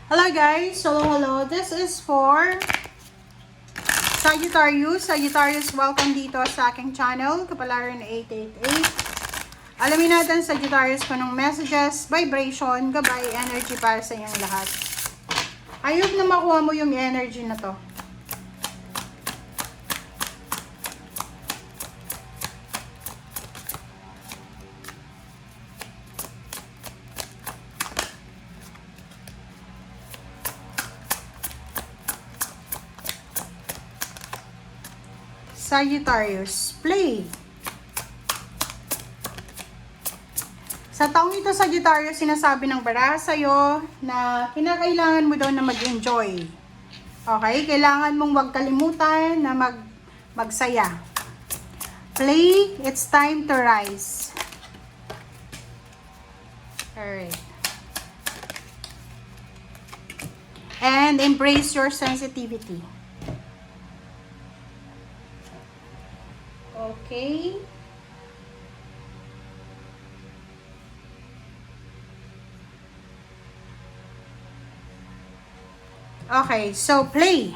Hello guys, hello. This is for Sagittarius. Sagittarius, welcome dito sa aking channel, Kapalaran 888. Alamin natin Sagittarius kung anong messages, vibration, gabay, energy para sa inyong lahat. I hope na makuha mo yung energy na to. Sagittarius, play. Sa taong ito, Sagittarius, sinasabi ng baraha sa'yo na kinakailangan mo daw na mag-enjoy. Okay? Kailangan mong wag kalimutan na magsaya. Play, it's time to rise. Alright. And embrace your sensitivity. Okay. Okay, so play.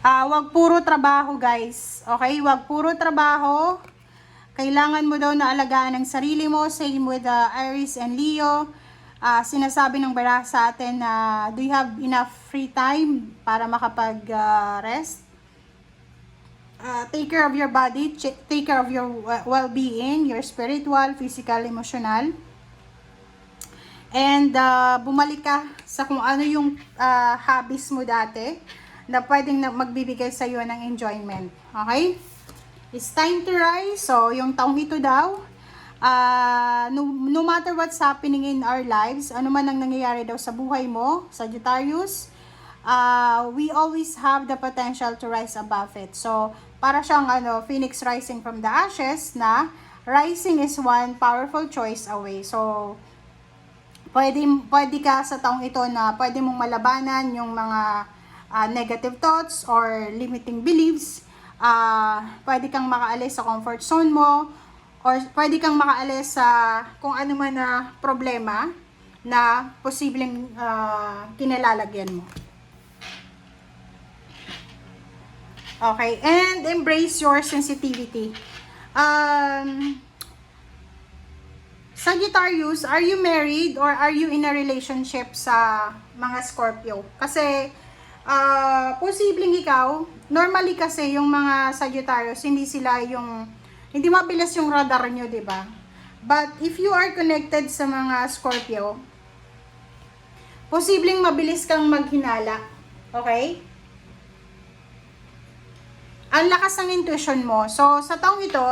Wag puro trabaho, guys. Okay, wag puro trabaho. Kailangan mo daw na alagaan ang sarili mo. Same with Aries and Leo. Sinasabi ng baraha sa atin na do you have enough free time para makapag-rest? Take care of your body, take care of your well-being, your spiritual, physical, emotional. And bumalik ka sa kung ano yung hobbies mo dati na pwedeng magbibigay sa iyo ng enjoyment. Okay? It's time to rise. So, yung taong ito daw, no matter what's happening in our lives, ano man ang nangyayari daw sa buhay mo, Sagittarius, we always have the potential to rise above it. So, para siyang phoenix rising from the ashes na rising is one powerful choice away. So, pwede ka sa taong ito na pwede mong malabanan yung mga negative thoughts or limiting beliefs. Pwede kang makaalis sa comfort zone mo or pwede kang makaalis sa kung ano man na problema na posibleng kinalalagyan mo. Okay, and embrace your sensitivity. Sagittarius, are you married or are you in a relationship sa mga Scorpio? Kasi, posibleng ikaw, normally kasi yung mga Sagittarius, hindi mabilis yung radar nyo, di ba? But if you are connected sa mga Scorpio, posibleng mabilis kang maghinala. Okay? Ang lakas ng intuition mo. So, sa taong ito,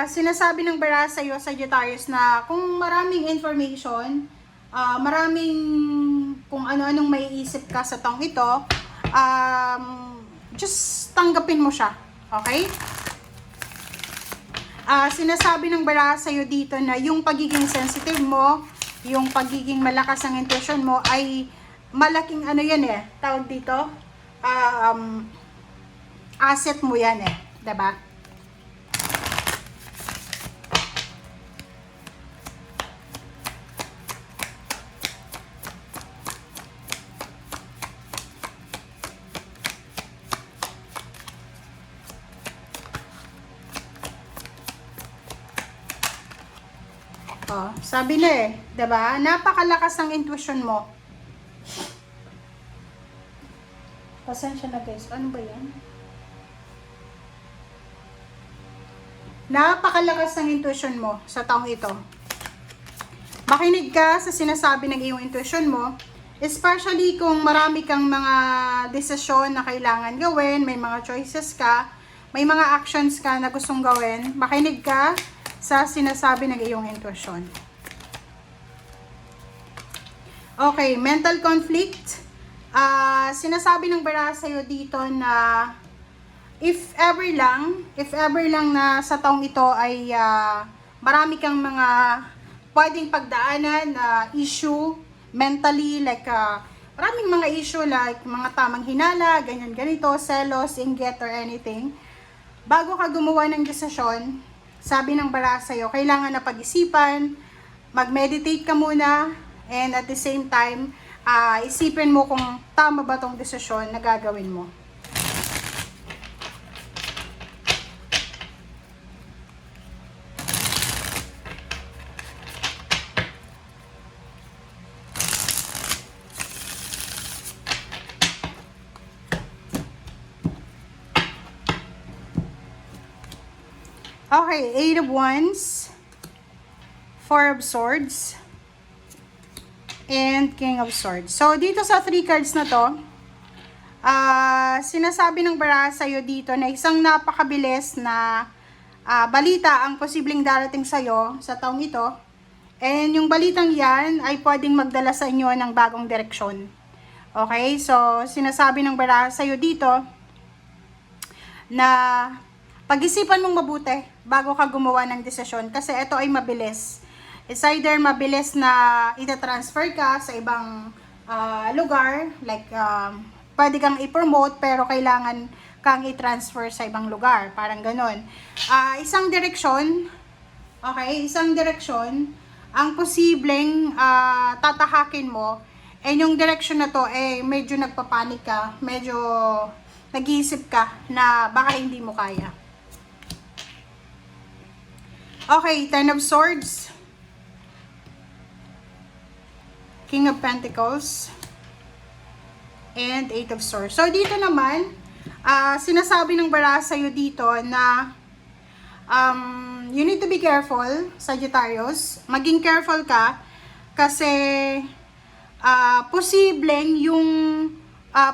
sinasabi ng baraha sa iyo, Sagittarius, na kung maraming information, maraming kung ano-anong may isip ka sa taong ito, just tanggapin mo siya. Okay? Sinasabi ng baraha sa iyo dito na yung pagiging sensitive mo, yung pagiging malakas ng intuition mo ay malaking tawag dito, asset mo yan diba? Sabi na diba? Napakalakas ng intuition mo. Pasensya na guys, ano ba yan? Napakalakas ng intuition mo sa taong ito. Makinig ka sa sinasabi ng iyong intuition mo, especially kung marami kang mga desisyon na kailangan gawin, may mga choices ka, may mga actions ka na gustong gawin, makinig ka sa sinasabi ng iyong intuition. Okay, mental conflict. Sinasabi ng baraha sa'yo dito na if ever lang na sa taong ito ay marami kang mga pwedeng pagdaanan na issue mentally, like maraming mga issue like mga tamang hinala, ganito, selos, inggit or anything. Bago ka gumawa ng desisyon, sabi ng baraha sa'yo, kailangan na pag-isipan, mag-meditate ka muna, And at the same time, isipin mo kung tama ba tong desisyon na gagawin mo. Okay, 8 of Wands, 4 of Swords, and King of Swords. So, dito sa 3 cards na to, sinasabi ng baraha sa'yo dito na isang napakabilis na balita ang posibleng darating sa'yo sa taong ito. And yung balitang yan ay pwedeng magdala sa inyo ng bagong direksyon. Okay, so sinasabi ng baraha sa'yo dito na pag-isipan mong mabuti bago ka gumawa ng desisyon kasi ito ay mabilis. It's either mabilis na ita-transfer ka sa ibang lugar, like pwede kang i-promote pero kailangan kang i-transfer sa ibang lugar, parang ganon. Isang direksyon, okay, isang direksyon ang posibleng tatahakin mo, and yung direction na to medyo nagpapanik ka, medyo nag-iisip ka na baka hindi mo kaya. Okay, 10 of Swords, King of Pentacles, and 8 of Swords. So, dito naman, sinasabi ng baraha sa'yo dito na you need to be careful, Sagittarius. Maging careful ka kasi posibleng yung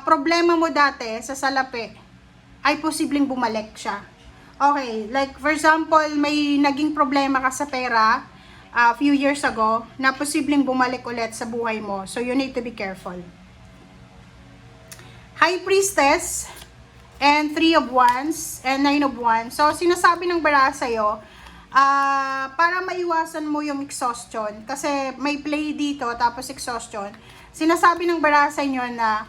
problema mo dati sa salapi ay posibleng bumalik siya. Okay, like for example, may naging problema ka sa pera a few years ago na posibleng bumalik ulit sa buhay mo. So, you need to be careful. High Priestess, and 3 of Wands, and 9 of Wands. So, sinasabi ng baraha sa'yo, para maiwasan mo yung exhaustion, kasi may play dito, tapos exhaustion, sinasabi ng baraha sa inyo na,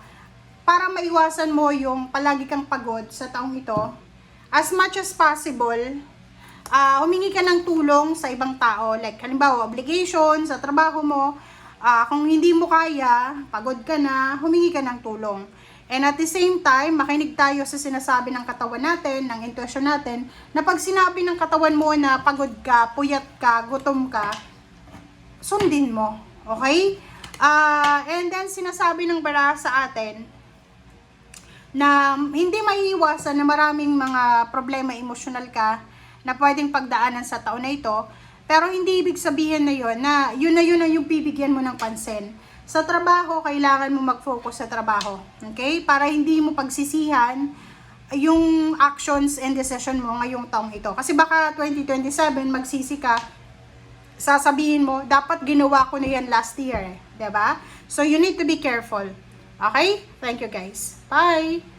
para maiwasan mo yung palagi kang pagod sa taong ito, as much as possible, humingi ka ng tulong sa ibang tao, like halimbawa obligation sa trabaho mo, kung hindi mo kaya, pagod ka na, humingi ka ng tulong. And at the same time, makinig tayo sa sinasabi ng katawan natin, ng intuition natin, na pag sinabi ng katawan mo na pagod ka, puyat ka, gutom ka, sundin mo. Okay? And then sinasabi ng baraha sa atin, na hindi maiiwasan na maraming mga problema emosyonal ka na pwedeng pagdaanan sa taon na ito, pero hindi ibig sabihin na yun na yung bibigyan mo ng pansin. Sa trabaho, kailangan mo mag-focus sa trabaho. Okay? Para hindi mo pagsisihan yung actions and decision mo ngayong taong ito. Kasi baka 2027, magsisi ka, sasabihin mo, dapat ginawa ko na yan last year. Diba? So, you need to be careful. Okay? Thank you guys. Bye!